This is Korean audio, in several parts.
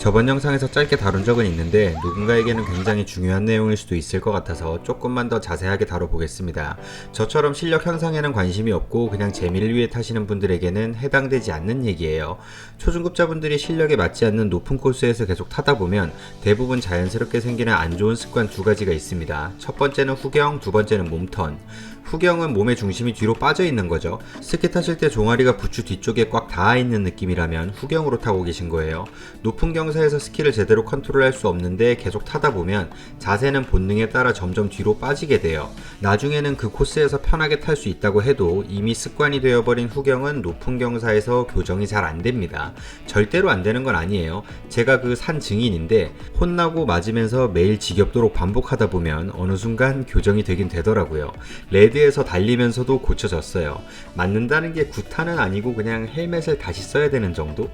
저번 영상에서 짧게 다룬 적은 있는데 누군가에게는 굉장히 중요한 내용일 수도 있을 것 같아서 조금만 더 자세하게 다뤄보겠습니다. 저처럼 실력 향상에는 관심이 없고 그냥 재미를 위해 타시는 분들에게는 해당되지 않는 얘기예요. 초중급자분들이 실력에 맞지 않는 높은 코스에서 계속 타다 보면 대부분 자연스럽게 생기는 안 좋은 습관 두 가지가 있습니다. 첫 번째는 후경, 두 번째는 몸턴. 후경은 몸의 중심이 뒤로 빠져 있는 거죠. 스키 타실 때 종아리가 부추 뒤쪽에 꽉 닿아 있는 느낌이라면 후경으로 타고 계신 거예요. 높은 경사에서 스키를 제대로 컨트롤할 수 없는데 계속 타다 보면 자세는 본능에 따라 점점 뒤로 빠지게 돼요. 나중에는 그 코스에서 편하게 탈 수 있다고 해도 이미 습관이 되어버린 후경은 높은 경사에서 교정이 잘 안 됩니다. 절대로 안 되는 건 아니에요. 제가 그 산 증인인데 혼나고 맞으면서 매일 지겹도록 반복하다 보면 어느 순간 교정이 되긴 되더라고요. 레드에서 달리면서도 고쳐졌어요. 맞는다는 게 구타는 아니고 그냥 헬멧을 다시 써야 되는 정도?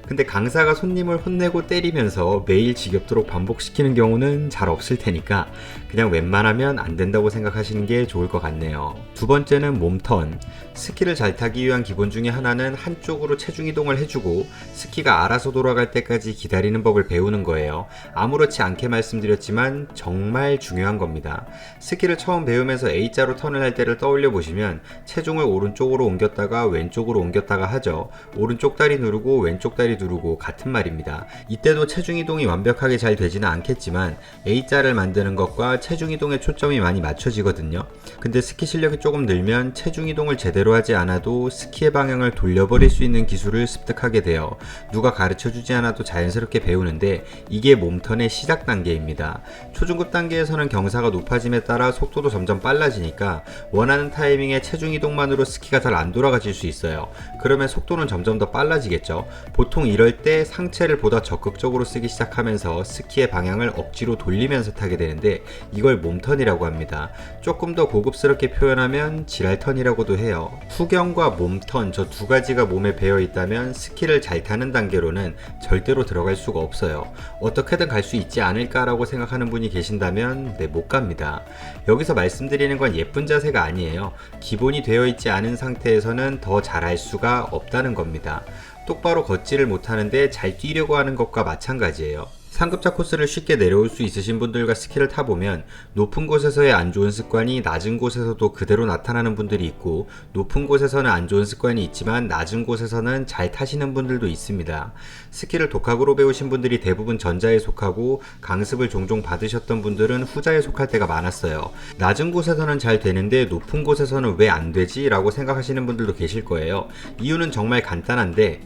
근데 강사가 손님을 혼내고 때리면서 매일 지겹도록 반복시키는 경우는 잘 없을 테니까 그냥 웬만하면 안 된다고 생각하시는 게 좋을 것 같네요. 두 번째는 몸턴. 스키를 잘 타기 위한 기본 중에 하나는 한쪽으로 체중 이동을 해주고 스키가 알아서 돌아갈 때까지 기다리는 법을 배우는 거예요. 아무렇지 않게 말씀드렸지만 정말 중요한 겁니다. 스키를 처음 배우면서 A자로 턴을 할 때를 떠올려 보시면 체중을 오른쪽으로 옮겼다가 왼쪽으로 옮겼다가 하죠. 오른쪽 다리 누르고 왼쪽 다리 누르고 같은 말입니다. 이때도 체중 이동이 완벽하게 잘 되지는 않겠지만 A자를 만드는 것과 체중 이동에 초점이 많이 맞춰지거든요. 근데 스키 실력이 조금 늘면 체중 이동을 제대로 하지 않아도 스키의 방향을 돌려버릴 수 있는 기술을 습득하게 돼요. 누가 가르쳐주지 않아도 자연스럽게 배우는데 이게 몸턴의 시작 단계입니다. 초중급 단계에서는 경사가 높아짐에 따라 속도도 점점 빨라지니까 원하는 타이밍에 체중 이동만으로 스키가 잘 안 돌아가질 수 있어요. 그러면 속도는 점점 더 빨라지겠죠. 보통 이럴 때 상체를 보다 적극적으로 쓰기 시작하면서 스키의 방향을 억지로 돌리면서 타게 되는데 이걸 몸턴이라고 합니다. 조금 더 고급스럽게 표현하면 지랄턴이라고도 해요. 후경과 몸턴 저 두 가지가 몸에 배어 있다면 스키를 잘 타는 단계로는 절대로 들어갈 수가 없어요. 어떻게든 갈 수 있지 않을까라고 생각하는 분이 계신다면 못 갑니다. 여기서 말씀드리는 건 예쁜 자세가 아니에요. 기본이 되어 있지 않은 상태에서는 더 잘할 수가 없다는 겁니다. 똑바로 걷지를 못하는데 잘 뛰려고 하는 것과 마찬가지예요. 상급자 코스를 쉽게 내려올 수 있으신 분들과 스키를 타보면 높은 곳에서의 안 좋은 습관이 낮은 곳에서도 그대로 나타나는 분들이 있고 높은 곳에서는 안 좋은 습관이 있지만 낮은 곳에서는 잘 타시는 분들도 있습니다. 스키를 독학으로 배우신 분들이 대부분 전자에 속하고 강습을 종종 받으셨던 분들은 후자에 속할 때가 많았어요. 낮은 곳에서는 잘 되는데 높은 곳에서는 왜 안 되지? 라고 생각하시는 분들도 계실 거예요. 이유는 정말 간단한데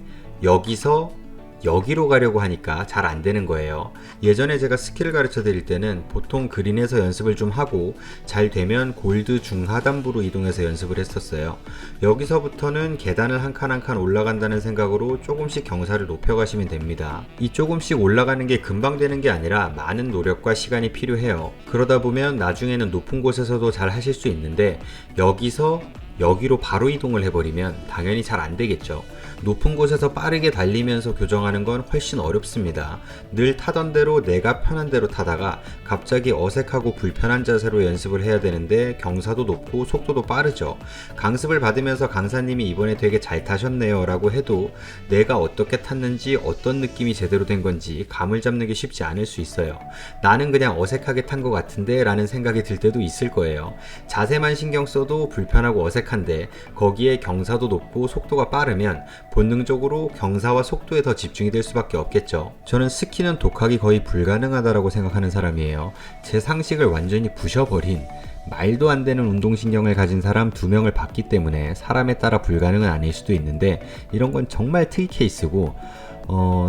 여기로 가려고 하니까 잘 안 되는 거예요. 예전에 제가 스키를 가르쳐 드릴 때는 보통 그린에서 연습을 좀 하고 잘 되면 골드 중하단부로 이동해서 연습을 했었어요. 여기서부터는 계단을 한 칸 한 칸 올라간다는 생각으로 조금씩 경사를 높여가시면 됩니다. 이 조금씩 올라가는 게 금방 되는 게 아니라 많은 노력과 시간이 필요해요. 그러다 보면 나중에는 높은 곳에서도 잘 하실 수 있는데 여기서 여기로 바로 이동을 해버리면 당연히 잘 안 되겠죠. 높은 곳에서 빠르게 달리면서 교정하는 건 훨씬 어렵습니다. 늘 타던 대로 내가 편한 대로 타다가 갑자기 어색하고 불편한 자세로 연습을 해야 되는데 경사도 높고 속도도 빠르죠. 강습을 받으면서 강사님이 이번에 되게 잘 타셨네요 라고 해도 내가 어떻게 탔는지 어떤 느낌이 제대로 된 건지 감을 잡는 게 쉽지 않을 수 있어요. 나는 그냥 어색하게 탄 것 같은데 라는 생각이 들 때도 있을 거예요. 자세만 신경 써도 불편하고 어색한데 거기에 경사도 높고 속도가 빠르면 본능적으로 경사와 속도에 더 집중이 될 수밖에 없겠죠. 저는 스키는 독학이 거의 불가능하다고 생각하는 사람이에요. 제 상식을 완전히 부셔버린 말도 안 되는 운동신경을 가진 사람 2명을 봤기 때문에 사람에 따라 불가능은 아닐 수도 있는데 이런 건 정말 특이 케이스고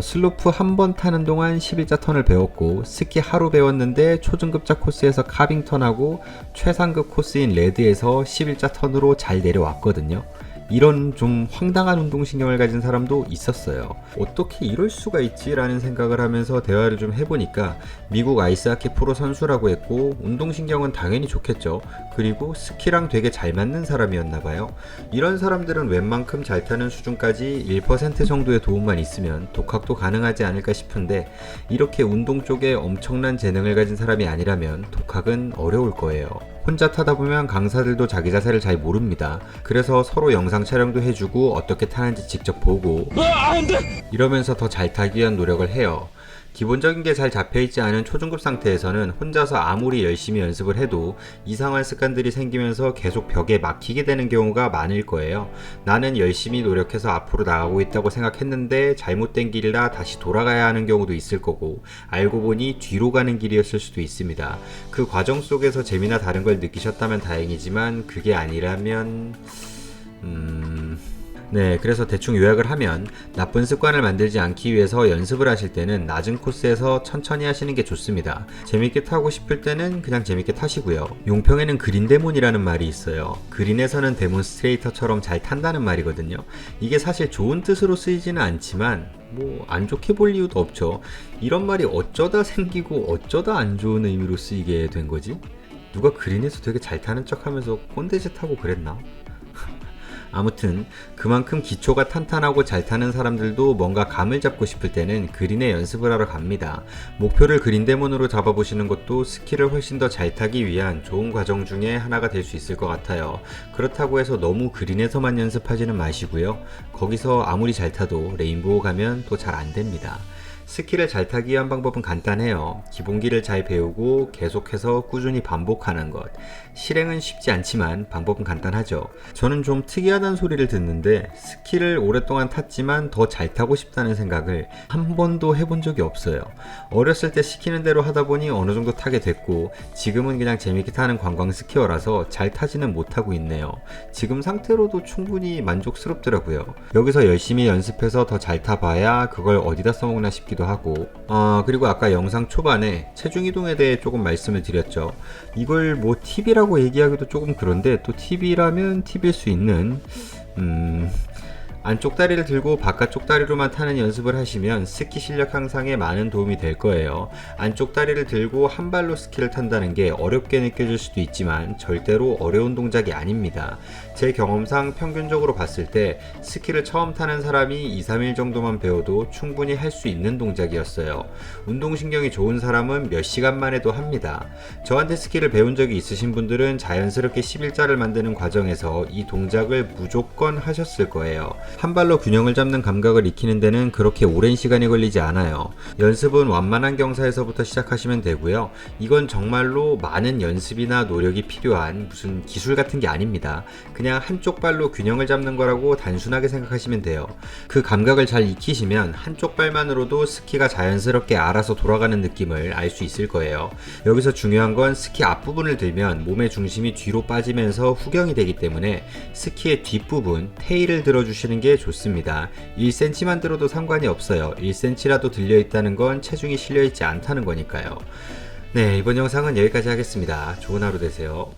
슬로프 한 번 타는 동안 11자 턴을 배웠고 스키 하루 배웠는데 초중급자 코스에서 카빙 턴하고 최상급 코스인 레드에서 11자 턴으로 잘 내려왔거든요. 이런 좀 황당한 운동신경을 가진 사람도 있었어요. 어떻게 이럴 수가 있지? 라는 생각을 하면서 대화를 좀 해보니까 미국 아이스하키 프로 선수라고 했고 운동신경은 당연히 좋겠죠. 그리고 스키랑 되게 잘 맞는 사람이었나봐요. 이런 사람들은 웬만큼 잘 타는 수준까지 1% 정도의 도움만 있으면 독학도 가능하지 않을까 싶은데 이렇게 운동 쪽에 엄청난 재능을 가진 사람이 아니라면 독학은 어려울 거예요. 혼자 타다 보면 강사들도 자기 자세를 잘 모릅니다. 그래서 서로 영상 촬영도 해주고 어떻게 타는지 직접 보고 이러면서 더 잘 타기 위한 노력을 해요. 기본적인 게 잘 잡혀있지 않은 초중급 상태에서는 혼자서 아무리 열심히 연습을 해도 이상한 습관들이 생기면서 계속 벽에 막히게 되는 경우가 많을 거예요. 나는 열심히 노력해서 앞으로 나가고 있다고 생각했는데 잘못된 길이라 다시 돌아가야 하는 경우도 있을 거고, 알고 보니 뒤로 가는 길이었을 수도 있습니다. 그 과정 속에서 재미나 다른 걸 느끼셨다면 다행이지만 그게 아니라면 네, 그래서 대충 요약을 하면 나쁜 습관을 만들지 않기 위해서 연습을 하실 때는 낮은 코스에서 천천히 하시는 게 좋습니다. 재밌게 타고 싶을 때는 그냥 재밌게 타시고요. 용평에는 그린 데몬이라는 말이 있어요. 그린에서는 데몬스트레이터처럼 잘 탄다는 말이거든요. 이게 사실 좋은 뜻으로 쓰이지는 않지만 뭐 안 좋게 볼 이유도 없죠. 이런 말이 어쩌다 생기고 어쩌다 안 좋은 의미로 쓰이게 된 거지? 누가 그린에서 되게 잘 타는 척 하면서 꼰대짓 하고 그랬나? 아무튼 그만큼 기초가 탄탄하고 잘 타는 사람들도 뭔가 감을 잡고 싶을 때는 그린에 연습을 하러 갑니다. 목표를 그린 데몬으로 잡아보시는 것도 스킬을 훨씬 더 잘 타기 위한 좋은 과정 중에 하나가 될 수 있을 것 같아요. 그렇다고 해서 너무 그린에서만 연습하지는 마시고요. 거기서 아무리 잘 타도 레인보우 가면 또 잘 안 됩니다. 스킬을 잘 타기 위한 방법은 간단해요. 기본기를 잘 배우고 계속해서 꾸준히 반복하는 것. 실행은 쉽지 않지만 방법은 간단하죠. 저는 좀 특이하다는 소리를 듣는데 스킬을 오랫동안 탔지만 더 잘 타고 싶다는 생각을 한 번도 해본 적이 없어요. 어렸을 때 시키는 대로 하다 보니 어느 정도 타게 됐고, 지금은 그냥 재밌게 타는 관광 스키어라서 잘 타지는 못하고 있네요. 지금 상태로도 충분히 만족스럽더라고요. 여기서 열심히 연습해서 더 잘 타봐야 그걸 어디다 써먹나 싶기도 하고, 그리고 아까 영상 초반에 체중 이동에 대해 조금 말씀을 드렸죠. 이걸 뭐 팁이라고 얘기하기도 조금 그런데, 또 팁이라면 팁일 수 있는 안쪽 다리를 들고 바깥쪽 다리로만 타는 연습을 하시면 스키 실력 향상에 많은 도움이 될 거예요. 안쪽 다리를 들고 한 발로 스키를 탄다는 게 어렵게 느껴질 수도 있지만 절대로 어려운 동작이 아닙니다. 제 경험상 평균적으로 봤을 때 스키를 처음 타는 사람이 2, 3일 정도만 배워도 충분히 할 수 있는 동작이었어요. 운동신경이 좋은 사람은 몇 시간만 해도 합니다. 저한테 스키를 배운 적이 있으신 분들은 자연스럽게 11자를 만드는 과정에서 이 동작을 무조건 하셨을 거예요. 한 발로 균형을 잡는 감각을 익히는 데는 그렇게 오랜 시간이 걸리지 않아요. 연습은 완만한 경사에서부터 시작하시면 되고요. 이건 정말로 많은 연습이나 노력이 필요한 무슨 기술 같은 게 아닙니다. 그냥 한쪽 발로 균형을 잡는 거라고 단순하게 생각하시면 돼요. 그 감각을 잘 익히시면 한쪽 발만으로도 스키가 자연스럽게 알아서 돌아가는 느낌을 알 수 있을 거예요. 여기서 중요한 건 스키 앞부분을 들면 몸의 중심이 뒤로 빠지면서 후경이 되기 때문에 스키의 뒷부분, 테일을 들어주시는 게 좋습니다. 1cm만 들어도 상관이 없어요. 1cm라도 들려있다는 건 체중이 실려있지 않다는 거니까요. 네, 이번 영상은 여기까지 하겠습니다. 좋은 하루 되세요.